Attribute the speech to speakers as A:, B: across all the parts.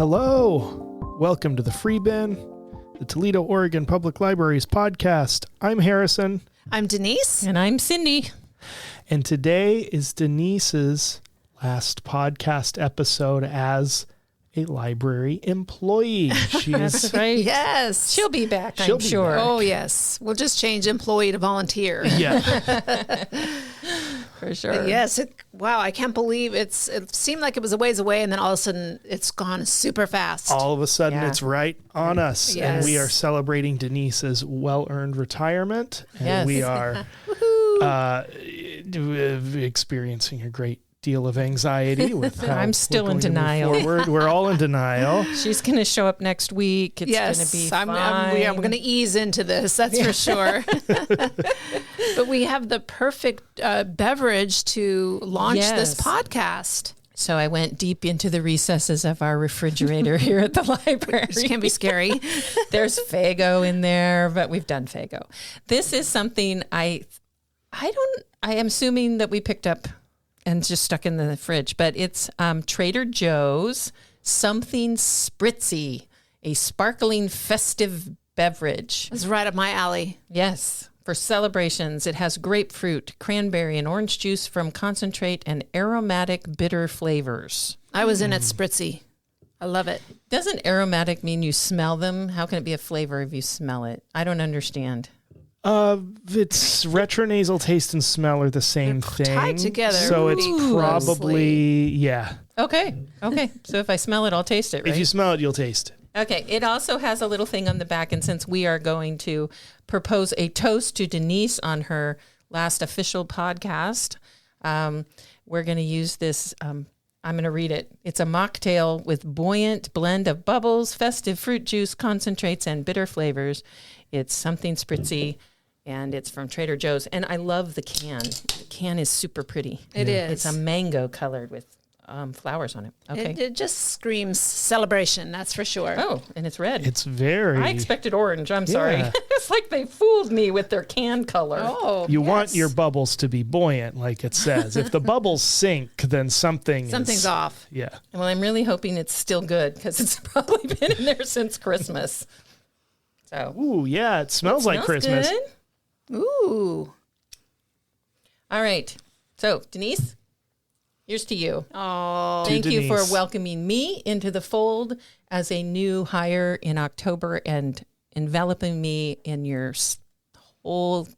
A: Hello, welcome to the Free Bin, the Toledo, Oregon Public Library's podcast. I'm Harrison.
B: I'm Denyse.
C: And I'm Cindy.
A: And today is Denyse's last podcast episode as a library employee. She
C: That's
A: is,
C: right.
B: Yes.
C: She'll be back,
A: She'll
C: I'm
A: be
C: sure.
A: back.
B: Oh, yes. We'll just change employee to volunteer.
A: yeah,
C: For sure.
B: Yes. Wow. I can't believe it seemed like it was a ways away, and then all of a sudden it's gone super fast.
A: all of a sudden
C: Yeah.
A: it's right on us.
B: Yes.
A: And we are celebrating Denise's well-earned retirement. And
C: Yes.
A: we are experiencing a great deal of anxiety with how
C: I'm still
A: we're
C: in
A: going to move
C: denial.
A: forward. We're all in denial.
C: She's going to show up next week. It's going to be fine.
B: we're going to ease into this. That's for sure. But we have the perfect beverage to launch this
C: Yes.
B: podcast.
C: So I went deep into the recesses of our refrigerator here at the library.
B: This can be scary.
C: There's Faygo in there, but we've done Faygo. This is something I am assuming that we picked up and just stuck in the fridge, but it's Trader Joe's Something Spritzy, a sparkling festive beverage.
B: It's right up my alley.
C: Yes, for celebrations. It has grapefruit, cranberry, and orange juice from concentrate and aromatic bitter flavors.
B: I was in at Spritzy. I love it.
C: Doesn't aromatic mean you smell them? How can it be a flavor if you smell it? I don't understand.
A: It's retronasal taste and smell are the same
B: They're
A: thing.
B: tied together
A: So it's
B: pretty
A: probably,
B: closely.
A: yeah.
C: Okay. So if I smell it, I'll taste it, right?
A: If you smell it, you'll taste it.
C: Okay. It also has a little thing on the back. And since we are going to propose a toast to Denyse on her last official podcast, we're going to use this. I'm going to read it. It's a mocktail with buoyant blend of bubbles, festive fruit juice, concentrates, and bitter flavors. It's Something Spritzy, and it's from Trader Joe's. And I love the can. The can is super pretty.
B: It is.
C: It's a mango colored with flowers on it. Okay.
B: It just screams celebration, that's for sure.
C: Oh, and it's red.
A: It's very.
C: I expected orange. I'm sorry.
A: Yeah.
C: It's like they fooled me with their can color.
B: Oh,
A: You want
B: yes.
A: your bubbles to be buoyant, like it says. If the bubbles sink, then something's
B: off.
A: Yeah.
C: Well, I'm really hoping it's still good because it's probably been in there since Christmas. So
A: Ooh, yeah. It smells like Christmas.
C: good.
B: Ooh.
C: All right. So, Denyse, here's to you.
B: Oh,
C: Thank you for
A: Denyse.
C: welcoming me into the fold as a new hire in October and enveloping me in your whole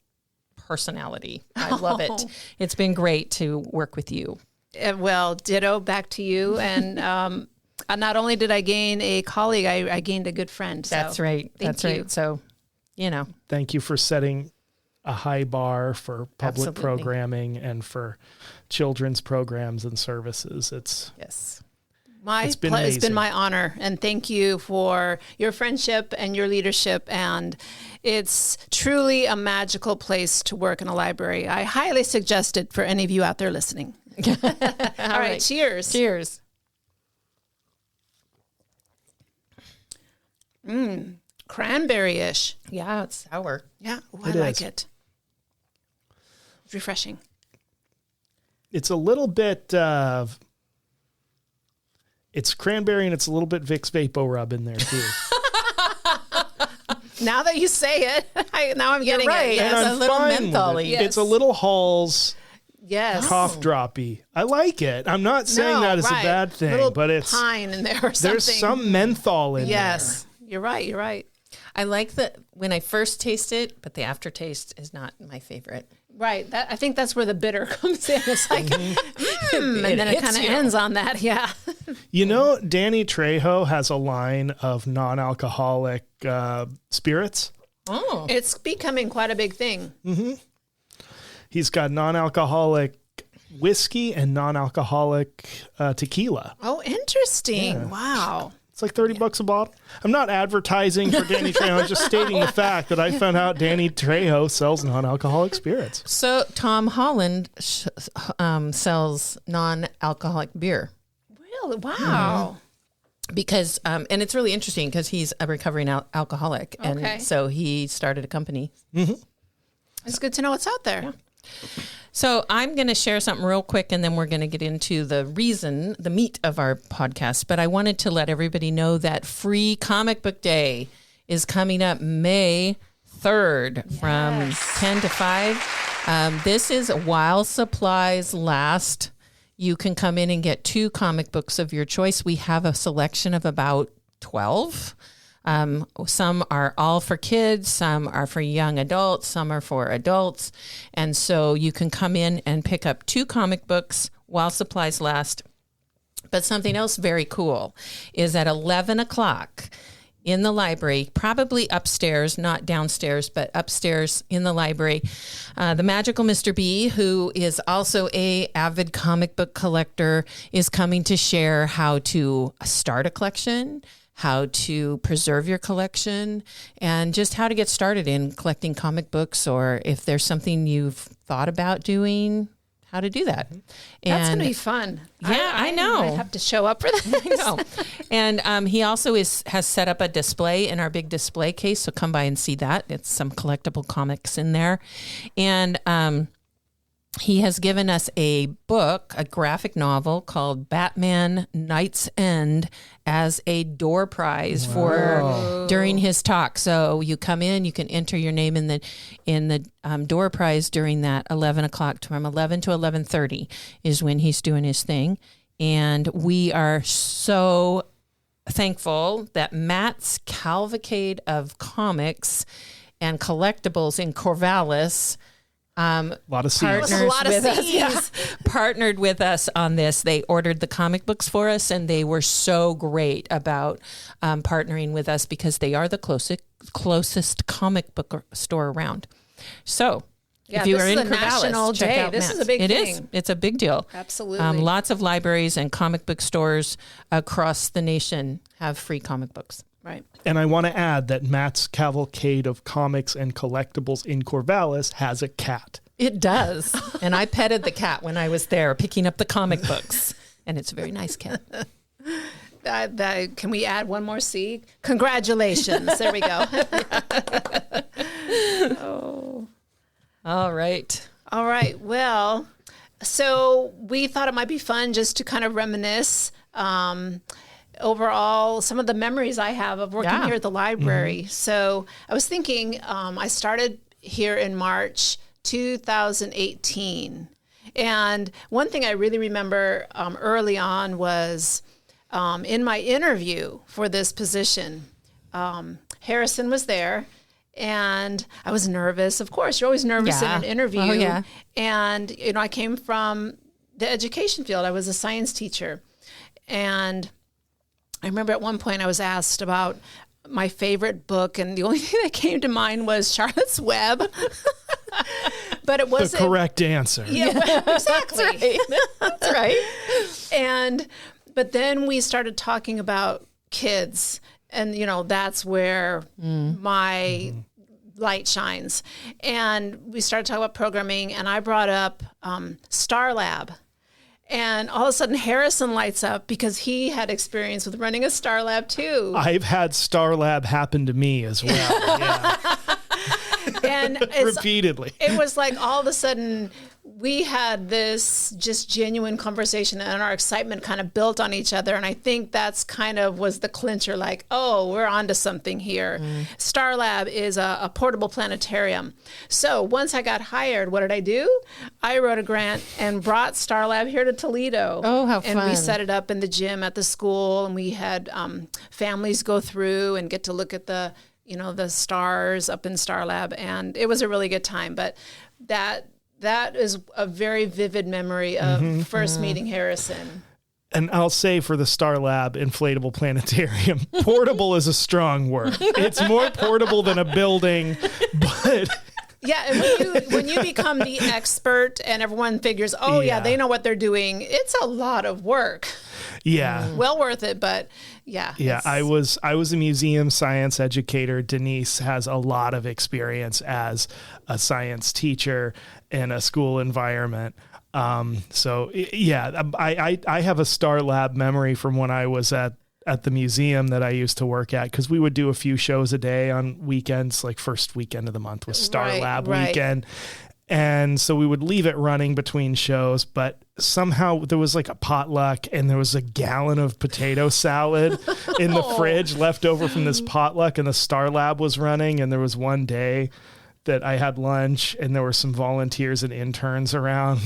C: personality. I love it.
B: Oh.
C: It's been great to work with you.
B: well, ditto back to you. And not only did I gain a colleague, I gained a good friend. So
C: That's right. That's
B: you.
C: right. So,
A: Thank you for setting a high bar for public
C: Absolutely.
A: programming and for children's programs and services.
C: yes.
A: It's been
B: It's
A: amazing.
B: been my honor, and thank you for your friendship and your leadership. And it's truly a magical place to work in a library. I highly suggest it for any of you out there listening. All right, cheers.
C: Cheers.
B: Cranberry-ish.
C: Yeah, it's sour.
B: Yeah, I
A: It
B: like
A: is.
B: it. It's refreshing.
A: It's a little bit it's cranberry and it's a little bit Vicks Vapo Rub in there too.
B: Now that you say it, now I'm getting
C: right.
B: it.
C: And
B: Yes.
C: a little
A: fine with it.
C: mentholy.
B: Yes.
A: It's a little Halls
B: Yes.
A: cough droppy. I like it. I'm not saying
B: No,
A: that is
B: right.
A: a bad thing,
B: Little
A: but it's
B: pine in there or something.
A: there's some menthol in
B: Yes, you're right. You're right.
C: I like the when I first taste it, but the aftertaste is not my favorite.
B: Right. I think that's where the bitter comes in. It's like, and then it
C: hits
B: kind of
C: you.
B: ends on that. Yeah.
A: there. You know, Danny Trejo has a line of non-alcoholic spirits.
C: Oh.
B: It's becoming quite a big thing.
A: He's got non-alcoholic whiskey and non-alcoholic tequila.
B: Oh, interesting. Wow.
A: It's like $30 a bottle. I'm not advertising for Danny Trejo. I'm just stating the fact that I found out Danny Trejo sells non-alcoholic spirits.
C: So Tom Holland sells non-alcoholic beer
B: Really? Wow.
C: because, and it's really interesting because he's a recovering alcoholic,
B: Okay.
C: and so he started a company.
B: It's good to know what's out there.
C: So I'm going to share something real quick, and then we're going to get into the meat of our podcast. But I wanted to let everybody know that Free Comic Book Day is coming up May 3rd from 10 to 5. This is while supplies last. You can come in and get 2 comic books of your choice. We have a selection of about 12. Some are all for kids, some are for young adults, some are for adults. And so you can come in and pick up 2 comic books while supplies last. But something else very cool is at 11 o'clock in the library, probably upstairs, not downstairs, but upstairs in the library, the magical Mr. B, who is also a avid comic book collector, is coming to share how to start a collection, how to preserve your collection, and just how to get started in collecting comic books, or if there's something you've thought about doing, how to do that.
B: That's going to be fun.
C: Yeah, I know.
B: I have to show up for that.
C: I know. And he also has set up a display in our big display case, so come by and see that. It's some collectible comics in there. And he has given us a book, a graphic novel called Batman Night's End, as a door prize for during his talk. So you come in, you can enter your name in the door prize during that 11 o'clock, from 11 to 11:30 is when he's doing his thing. And we are so thankful that Matt's Cavalcade of Comics and Collectibles in Corvallis
A: A lot of C's.
C: Partnered with us on this. They ordered the comic books for us, and they were so great about partnering with us because they are the closest comic book store around. So if you are in Corvallis, check out
B: This
C: Matt's.
B: is a big thing.
C: It is. It's a big deal.
B: Absolutely.
C: Lots of libraries and comic book stores across the nation have free comic books.
B: Right.
A: And I want to add that Matt's Cavalcade of Comics and Collectibles in Corvallis has a cat.
C: It does. And I petted the cat when I was there picking up the comic books. And it's a very nice cat.
B: Can we add one more C? Congratulations. There we go. Oh.
C: All right.
B: All right. Well, so we thought it might be fun just to kind of reminisce overall some of the memories I have of working here at the library. Mm-hmm. So I was thinking, I started here in March 2018. And one thing I really remember early on was in my interview for this position, Harrison was there. And I was nervous. Of course, you're always nervous in an interview.
C: Oh, yeah.
B: And, I came from the education field. I was a science teacher. And I remember at one point I was asked about my favorite book, and the only thing that came to mind was Charlotte's Web. But it wasn't
A: the correct answer.
B: Yeah, exactly.
C: That's right.
B: But then we started talking about kids. And, that's where my light shines. And we started talking about programming, and I brought up Star Lab. And all of a sudden, Harrison lights up because he had experience with running a Star Lab, too.
A: I've had Star Lab happen to me as well. Yeah.
B: And
A: repeatedly.
B: It was like all of a sudden we had this just genuine conversation, and our excitement kind of built on each other. And I think that's kind of was the clincher, like, oh, we're onto something here. Star Lab is a portable planetarium. So once I got hired, what did I do? I wrote a grant and brought Star Lab here to Toledo.
C: Oh, how fun.
B: And we set it up in the gym at the school, and we had families go through and get to look at the stars up in Star Lab, and it was a really good time. But that is a very vivid memory of first meeting Harrison.
A: And I'll say for the Star Lab inflatable planetarium, portable is a strong word. It's more portable than a building, but...
B: Yeah, and when you become the expert and everyone figures, they know what they're doing, it's a lot of work.
A: Yeah.
B: Well worth it, but yeah.
A: Yeah, I was a museum science educator. Denyse has a lot of experience as a science teacher in a school environment. So yeah, I have a Star Lab memory from when I was at the museum that I used to work at, because we would do a few shows a day on weekends, like first weekend of the month was Star Lab weekend. And so we would leave it running between shows, but somehow there was like a potluck and there was a gallon of potato salad in the fridge left over from this potluck, and the Star Lab was running. And there was one day that I had lunch and there were some volunteers and interns around.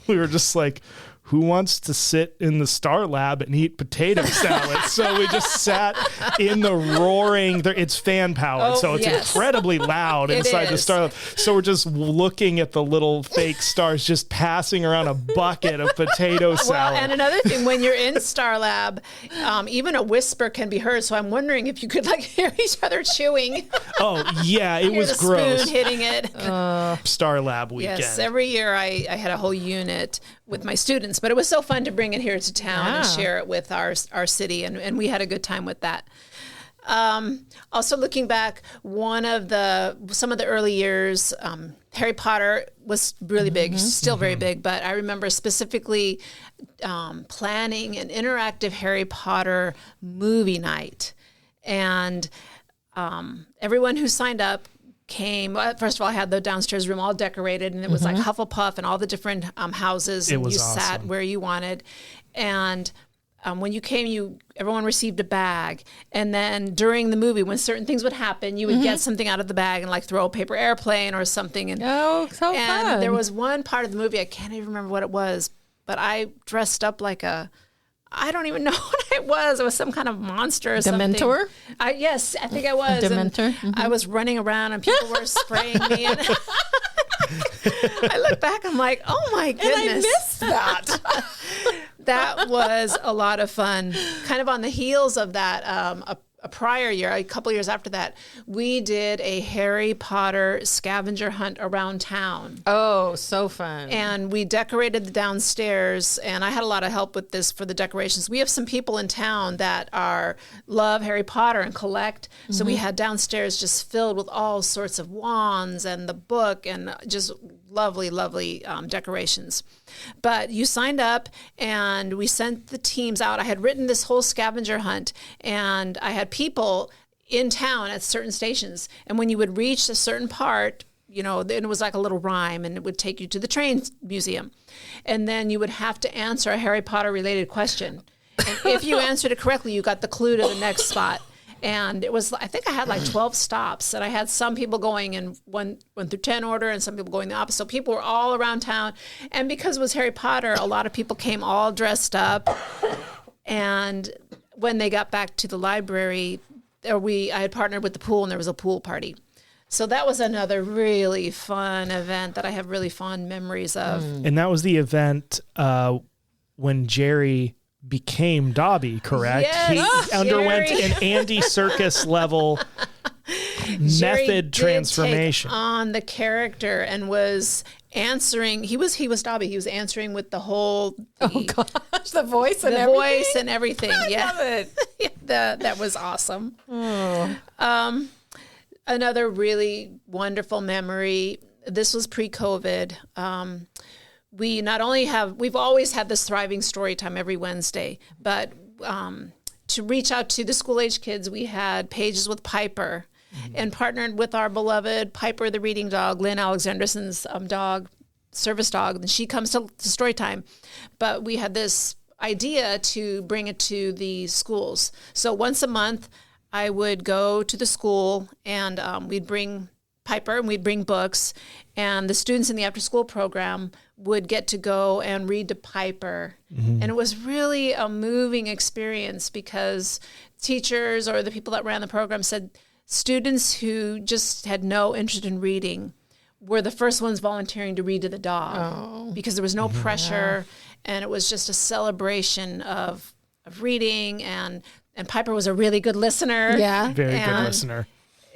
A: We were just like, who wants to sit in the Star Lab and eat potato salad? So we just sat in the roaring, it's fan powered, so it's incredibly loud inside the Star Lab. So we're just looking at the little fake stars just passing around a bucket of potato salad.
B: Well, and another thing, when you're in Star Lab, even a whisper can be heard. So I'm wondering if you could like hear each other chewing.
A: Oh, yeah, it was
B: the
A: gross.
B: Spoon hitting it.
A: Star Lab weekend.
B: Yes, every year I had a whole unit with my students, but it was so fun to bring it here to town and share it with our city, and we had a good time with that. Also looking back, some of the early years, Harry Potter was really big, still very big, but I remember specifically planning an interactive Harry Potter movie night, and everyone who signed up came. First of all, I had the downstairs room all decorated, and it was like Hufflepuff and all the different houses, and you sat where you wanted. And when you came, everyone received a bag. And then during the movie, when certain things would happen, you would get something out of the bag and like throw a paper airplane or something. And
C: fun.
B: There was one part of the movie, I can't even remember what it was, but I dressed up like I don't even know what it was. It was some kind of monster or something.
C: Dementor?
B: Yes, I think I was.
C: Dementor?
B: I was running around and people were spraying me. And I look back, I'm like, oh my goodness.
C: And I missed that.
B: That was a lot of fun. Kind of on the heels of that, a prior year, a couple years after that, we did a Harry Potter scavenger hunt around town.
C: Oh, so fun.
B: And we decorated the downstairs, and I had a lot of help with this for the decorations. We have some people in town that love Harry Potter and collect. So we had downstairs just filled with all sorts of wands and the book and just lovely, lovely decorations. But you signed up and we sent the teams out. I had written this whole scavenger hunt, and I had people in town at certain stations. And when you would reach a certain part, then it was like a little rhyme, and it would take you to the train museum. And then you would have to answer a Harry Potter related question. And if you answered it correctly, you got the clue to the next spot. And it was, I think I had like 12 stops, and I had some people going in 1 through 10 order and some people going the opposite. So people were all around town. And because it was Harry Potter, a lot of people came all dressed up. And when they got back to the library, I had partnered with the pool, and there was a pool party. So that was another really fun event that I have really fond memories of.
A: And that was the event when Jerry became Dobby, correct?
B: Yes,
A: he underwent an Andy Serkis level method transformation.
B: Take on the character and was answering. He was Dobby. He was answering with the whole
C: the voice and
B: everything. Yeah,
C: love it.
B: that was awesome. Another really wonderful memory. This was pre-COVID. We've always had this thriving story time every Wednesday, but to reach out to the school-age kids, we had Pages with Piper, and partnered with our beloved Piper the reading dog, Lynn Alexanderson's service dog, and she comes to story time. But we had this idea to bring it to the schools. So once a month, I would go to the school, and we'd bring Piper and we'd bring books, and the students in the after-school program would get to go and read to Piper. And it was really a moving experience because teachers or the people that ran the program said students who just had no interest in reading were the first ones volunteering to read to the dog because there was no pressure, and it was just a celebration of reading, and Piper was a really good listener.
C: Yeah.
A: Very good listener.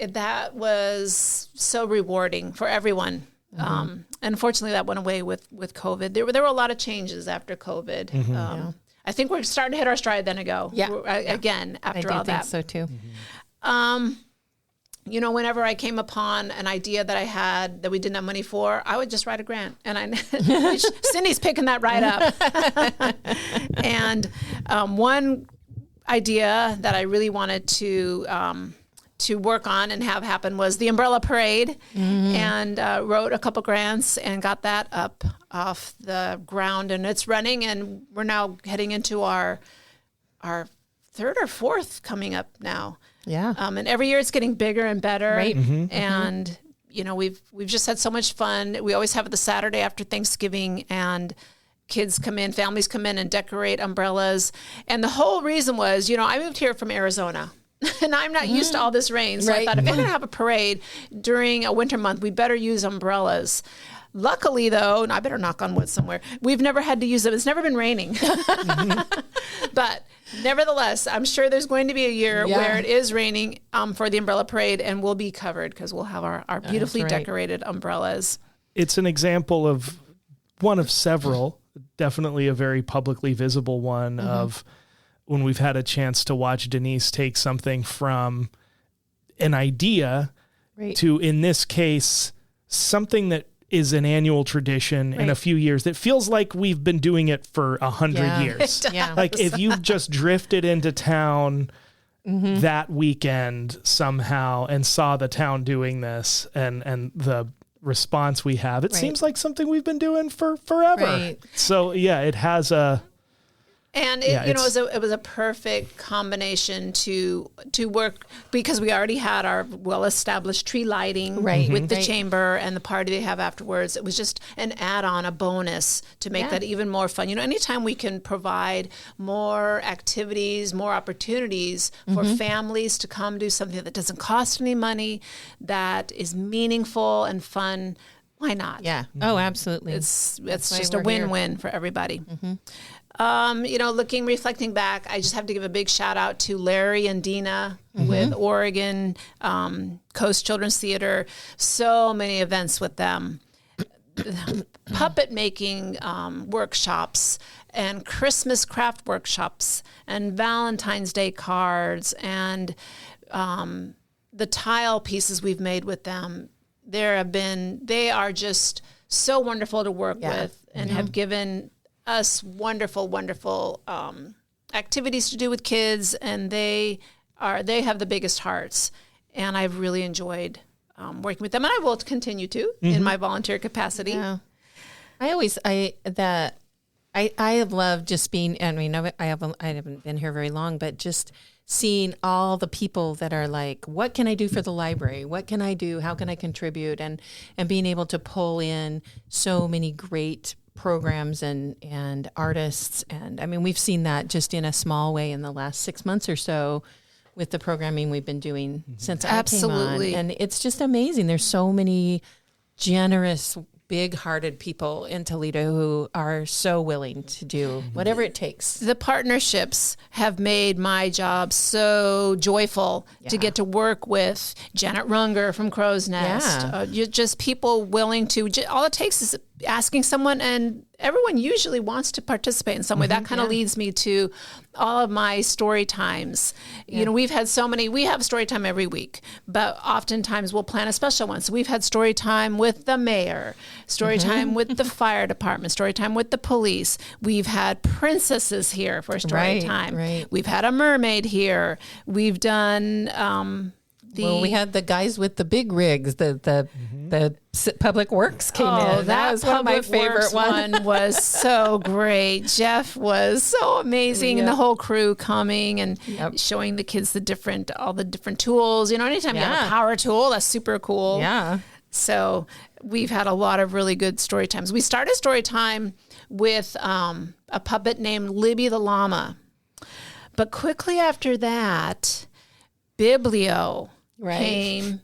B: That was so rewarding for everyone. Unfortunately, that went away with COVID. There were a lot of changes after COVID. I think we're starting to hit our stride then again after all that.
C: I think so too.
B: Whenever I came upon an idea that I had that we didn't have money for, I would just write a grant. And Cindy's picking that right up. And one idea that I really wanted to to work on and have happen was the umbrella parade, and wrote a couple grants and got that up off the ground, and it's running, and we're now heading into our third or fourth coming up now.
C: Yeah.
B: And every year it's getting bigger and better.
C: Right.
B: And you know, we've just had so much fun. We always have it the Saturday after Thanksgiving, and kids come in, families come in and decorate umbrellas. And the whole reason was, you know, I moved here from Arizona. And I'm not used to all this rain. So I thought, if we're going to have a parade during a winter month, we better use umbrellas. Luckily, though, and I better knock on wood somewhere, we've never had to use them. It's never been raining. But nevertheless, I'm sure there's going to be a year where it is raining for the umbrella parade, and we'll be covered because we'll have our beautifully decorated umbrellas.
A: It's an example of one of several, definitely a very publicly visible one of when we've had a chance to watch Denyse take something from an idea to, in this case, something that is an annual tradition in a few years that feels like we've been doing it for 100 years. Like if you've just drifted into town that weekend somehow and saw the town doing this and the response we have, it seems like something we've been doing for forever. So yeah, it has a...
B: And it was a perfect combination to work, because we already had our well-established tree lighting with the chamber and the party they have afterwards. It was just an add-on, a bonus to make that even more fun. You know, anytime we can provide more activities, more opportunities for families to come do something that doesn't cost any money, that is meaningful and fun, why not?
C: Yeah. Oh, absolutely.
B: It's just a win-win for everybody. You know, reflecting back, I just have to give a big shout out to Larry and Dina with Oregon Coast Children's Theater. So many events with them. Puppet making workshops and Christmas craft workshops and Valentine's Day cards and the tile pieces we've made with them. They are just so wonderful to work with and have given us wonderful activities to do with kids, and they have the biggest hearts, and I've really enjoyed working with them, and I will continue to in my volunteer capacity.
C: Yeah. I have loved just being, I mean, I haven't been here very long, but just seeing all the people that are like, what can I do for the library? What can I do? How can I contribute? And being able to pull in so many great programs and artists. And I mean, we've seen that just in a small way in the last 6 months or so with the programming we've been doing since I came on. And it's just amazing. There's so many generous, big-hearted people in Toledo who are so willing to do whatever it takes.
B: The partnerships have made my job so joyful to get to work with Janet Runger from Crow's Nest. Just people willing to, all it takes is asking someone, and everyone usually wants to participate in some way. That kind of leads me to all of my story times. You know, we have story time every week, but oftentimes we'll plan a special one. So we've had story time with the mayor, story time with the fire department, story time with the police. We've had princesses here for story time. We've had a mermaid here. We've done...
C: we had the guys with the big rigs, the Public Works came in. That was one of my favorite
B: one. Was so great. Jeff was so amazing, and the whole crew coming and showing the kids all the different tools. You know, anytime you have a power tool, that's super cool.
C: Yeah.
B: So we've had a lot of really good story times. We started story time with a puppet named Libby the Llama, but quickly after that, Biblio came,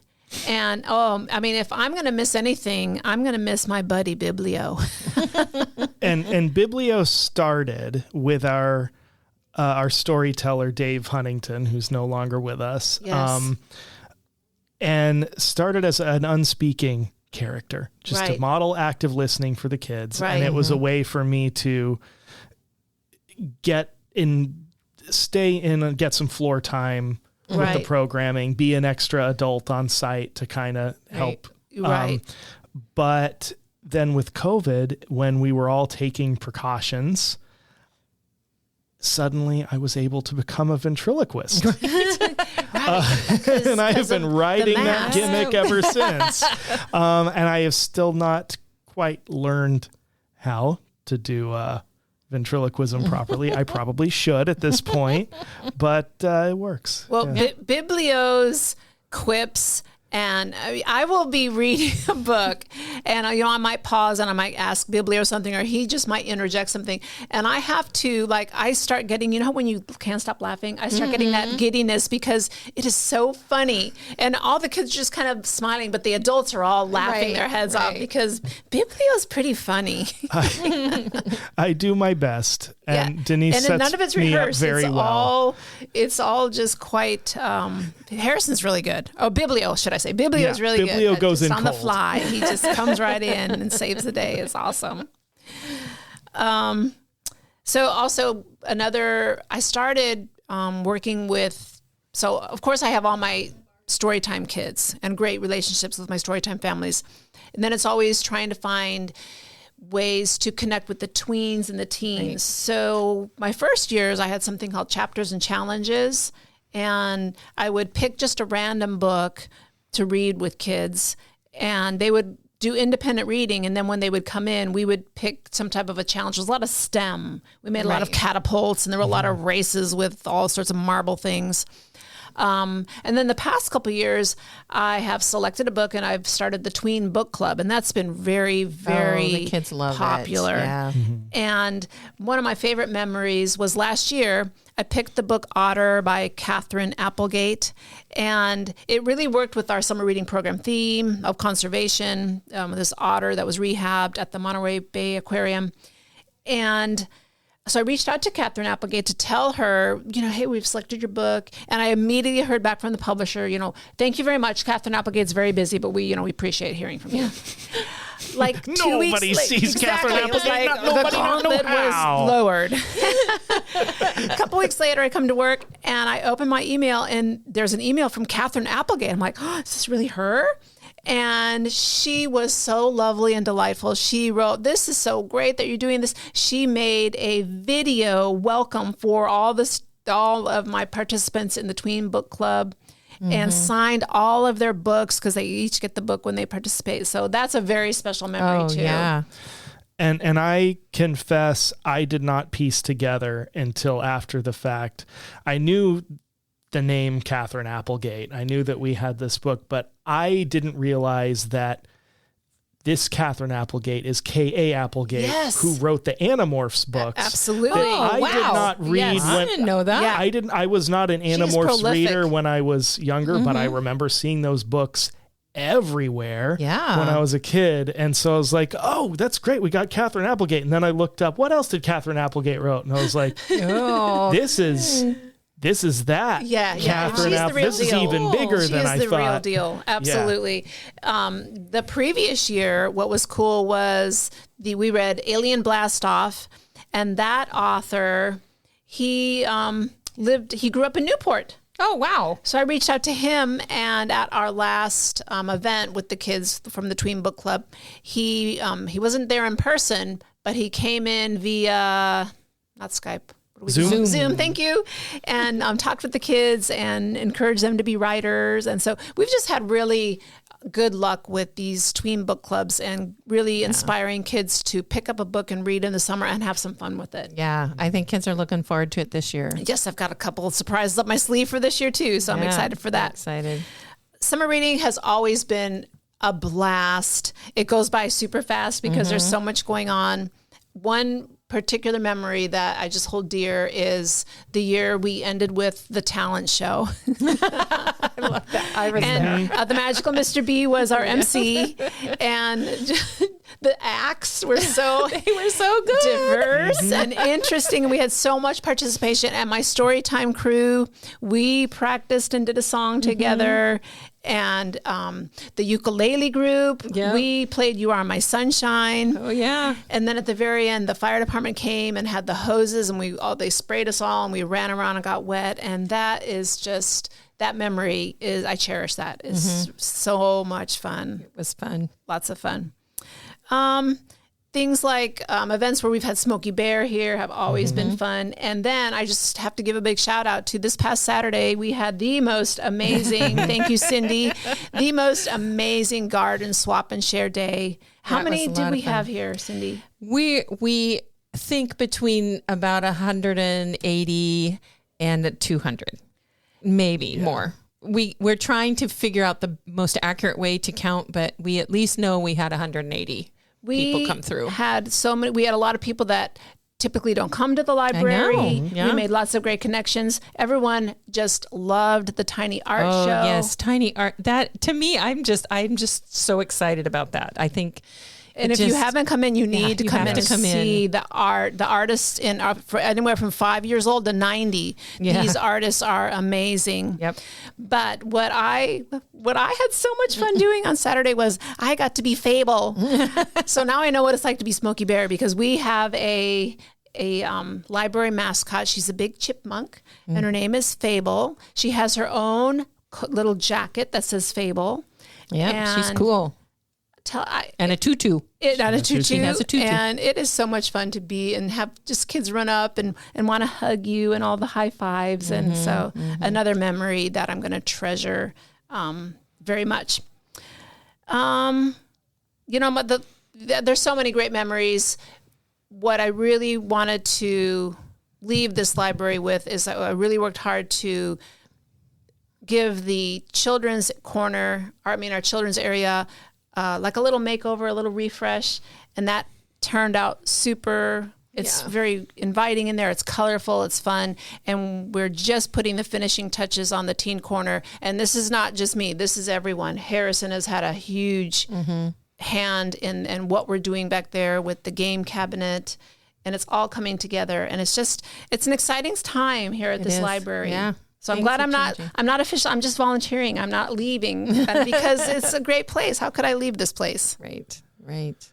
B: and I mean, if I'm going to miss anything, I'm going to miss my buddy Biblio.
A: and Biblio started with our storyteller Dave Huntington, who's no longer with us.
B: Yes.
A: And started as an unspeaking character, just to model active listening for the kids. And it was a way for me to stay in and get some floor time with the programming, be an extra adult on site to kind of help. But then with COVID, when we were all taking precautions, suddenly I was able to become a ventriloquist. And I have been riding that gimmick ever since. And I have still not quite learned how to do ventriloquism properly. I probably should at this point, but it works.
B: Well, Biblio's quips, and I will be reading a book, and I might pause and I might ask Biblio something, or he just might interject something, and I have to I start getting, when you can't stop laughing, I start getting that giddiness because it is so funny, and all the kids are just kind of smiling, but the adults are all laughing their heads off because Biblio's pretty funny.
A: I do my best, and Denyse
B: and
A: sets
B: none of it's
A: me up
B: rehearsed.
A: very well.
B: It's all just quite. Harrison's really good. Oh, Biblio, should I say? Biblio's really good.
A: Biblio goes in
B: on the
A: cold.
B: fly. He just comes right in and saves the day. It's awesome. So also I started working with. So of course I have all my Storytime kids and great relationships with my Storytime families, and then it's always trying to find ways to connect with the tweens and the teens. Right. So my first years, I had something called Chapters and Challenges, and I would pick just a random book to read with kids, and they would do independent reading. And then when they would come in, we would pick some type of a challenge. There was a lot of STEM. We made a lot of catapults, and there were a lot of races with all sorts of marble things. And then the past couple of years, I have selected a book, and I've started the Tween Book Club, and that's been very, very
C: the kids love
B: popular.
C: It. Yeah.
B: And one of my favorite memories was last year. I picked the book Otter by Catherine Applegate, and it really worked with our summer reading program theme of conservation, this otter that was rehabbed at the Monterey Bay Aquarium. And so I reached out to Catherine Applegate to tell her, hey, we've selected your book. And I immediately heard back from the publisher, thank you very much. Catherine Aplegate's very busy, but we appreciate hearing from you. Like 2 weeks
A: Nobody sees Catherine Applegate.
B: The gauntlet was lowered. A couple weeks later, I come to work and I open my email, and there's an email from Catherine Applegate. I'm like, oh, is this really her? And she was so lovely and delightful. She wrote, "This is so great that you're doing this." She made a video welcome for all of my participants in the Tween Book Club. And signed all of their books because they each get the book when they participate. So that's a very special memory too.
C: Yeah.
A: And I confess, I did not piece together until after the fact. I knew the name Catherine Applegate. I knew that we had this book, but I didn't realize that this Catherine Applegate is K.A. Applegate,
B: yes,
A: who wrote the Animorphs books.
B: Absolutely.
A: I did not read.
B: Yes.
C: I didn't know that.
B: Yeah.
A: I was not an Animorphs reader when I was younger, but I remember seeing those books everywhere when I was a kid. And so I was like, oh, that's great. We got Catherine Applegate. And then I looked up, what else did Catherine Applegate wrote? And I was like, this is that. Catherine
B: She's the real
A: This
B: deal.
A: is even bigger than I thought.
B: She's the real deal. Absolutely. Yeah. The previous year, what was cool was we read Alien Blastoff, and that author, he grew up in Newport.
C: Oh, wow.
B: So I reached out to him, and at our last event with the kids from the Tween Book Club, he wasn't there in person, but he came in via, not Skype, Zoom, thank you. And talked with the kids and encouraged them to be writers. And so we've just had really good luck with these Tween Book Clubs and really inspiring kids to pick up a book and read in the summer and have some fun with it.
C: Yeah, I think kids are looking forward to it this year.
B: Yes, I've got a couple of surprises up my sleeve for this year too, so I'm excited for that.
C: Excited.
B: Summer reading has always been a blast. It goes by super fast because there's so much going on. One particular memory that I just hold dear is the year we ended with the talent show.
C: I love that. I was there.
B: The Magical Mr. B was our MC, and the acts were so
C: good,
B: diverse and interesting. And we had so much participation. And my Storytime crew, we practiced and did a song together. And the ukulele group, we played "You Are My Sunshine."
C: Oh yeah!
B: And then at the very end, the fire department came and had the hoses, and they sprayed us all, and we ran around and got wet. And that is just that memory is I cherish that. It's so much fun.
C: It was fun,
B: lots of fun. things like events where we've had Smokey Bear here have always been fun. And then I just have to give a big shout out to this past Saturday. We had the most amazing, thank you, Cindy, the most amazing garden swap and share day. How many did we have here, Cindy?
C: We think between about 180 and 200, maybe more. We're trying to figure out the most accurate way to count, but we at least know we had 180 people come through.
B: We had a lot of people that typically don't come to the library. We made lots of great connections. Everyone just loved the tiny art show.
C: Yes, tiny art. That to me, I'm just so excited about that. I think.
B: And if you haven't come in, you need to come in and see the art. The artists for anywhere from 5 years old to 90. Yeah. These artists are amazing.
C: Yep.
B: But what I had so much fun doing on Saturday was I got to be Fable. So now I know what it's like to be Smokey Bear, because we have a library mascot. She's a big chipmunk, and her name is Fable. She has her own little jacket that says Fable.
C: Yeah, she's cool. And a tutu.
B: She has a tutu. And it is so much fun to be and have just kids run up and want to hug you and all the high fives. And so another memory that I'm going to treasure very much. There's so many great memories. What I really wanted to leave this library with is I really worked hard to give the children's corner, our children's area, like a little makeover, a little refresh, and that turned out super. It's very inviting in there. It's colorful. It's fun. And we're just putting the finishing touches on the teen corner. And this is not just me. This is everyone. Harrison has had a huge hand in what we're doing back there with the game cabinet. And it's all coming together. And it's an exciting time here at this library. Yeah. So I'm glad I'm not official. I'm just volunteering. I'm not leaving because it's a great place. How could I leave this place?
C: Right.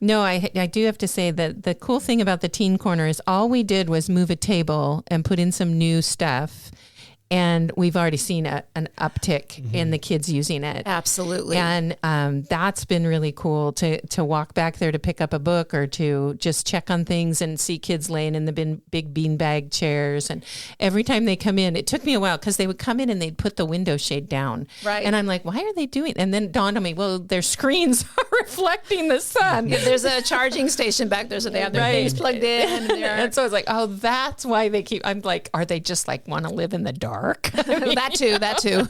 C: No, I do have to say that the cool thing about the Teen Corner is all we did was move a table and put in some new stuff. And we've already seen an uptick in the kids using it.
B: Absolutely.
C: And that's been really cool to walk back there to pick up a book or to just check on things and see kids laying in the big beanbag chairs. And every time they come in, it took me a while because they would come in and they'd put the window shade down. Right. And I'm like, why are they doing it? And then it dawned on me, well, their screens are reflecting the sun.
B: Yeah, there's a charging station back there, so they have their things plugged in.
C: And so I was like, oh, that's why they keep, I'm like, are they just like want to live in the dark?
B: That too.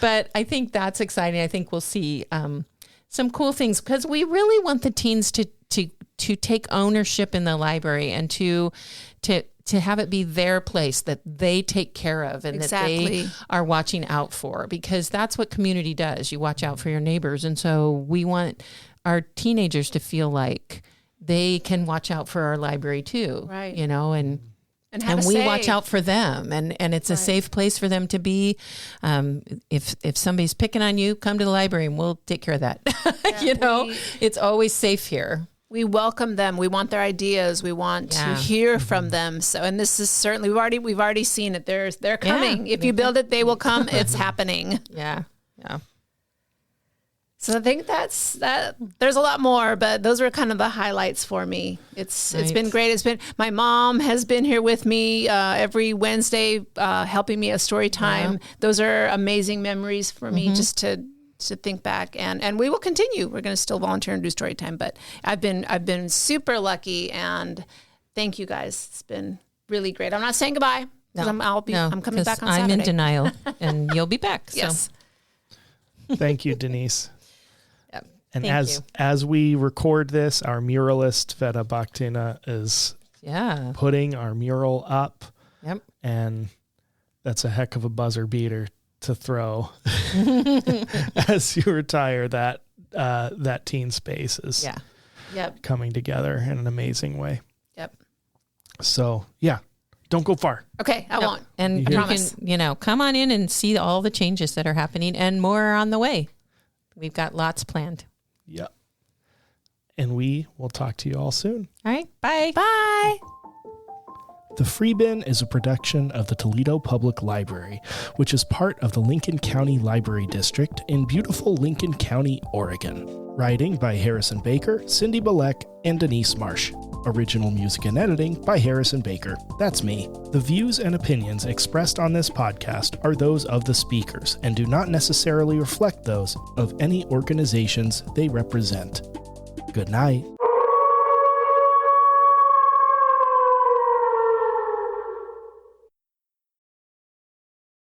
C: But I think that's exciting. I think we'll see some cool things because we really want the teens to take ownership in the library and to have it be their place that they take care of and that they are watching out for, because that's what community does. You watch out for your neighbors. And so we want our teenagers to feel like they can watch out for our library too, right? And we watch out for them, and it's a safe place for them to be. If somebody's picking on you, come to the library and we'll take care of that. Yeah, it's always safe here.
B: We welcome them. We want their ideas. We want to hear from them. So, and this is certainly we've already seen it. They're coming. If you build it, they will come. It's happening.
C: Yeah.
B: So I think that's that. There's a lot more, but those were kind of the highlights for me. It's been great. My mom has been here with me every Wednesday, helping me at story time. Yeah. Those are amazing memories for me, just to think back, and we will continue. We're going to still volunteer and do story time, but I've been super lucky, and thank you guys. It's been really great. I'm not saying goodbye because I'm coming back on Saturday.
C: I'm in denial, and you'll be back.
B: Yes.
A: So. Thank you, Denyse. And as we record this, our muralist, Veda Bakhtina, is putting our mural up.
C: Yep.
A: And that's a heck of a buzzer beater to throw as you retire that teen space is coming together in an amazing way.
B: Yep.
A: So, don't go far.
B: Okay, I won't.
C: And you can, come on in and see all the changes that are happening, and more are on the way. We've got lots planned.
A: Yep. And we will talk to you all soon.
C: All right. Bye.
B: Bye.
A: The Free Bin is a production of the Toledo Public Library, which is part of the Lincoln County Library District in beautiful Lincoln County, Oregon. Writing by Harrison Baker, Cindy Balek, and Denyse Marsh. Original music and editing by Harrison Baker. That's me. The views and opinions expressed on this podcast are those of the speakers and do not necessarily reflect those of any organizations they represent. Good night.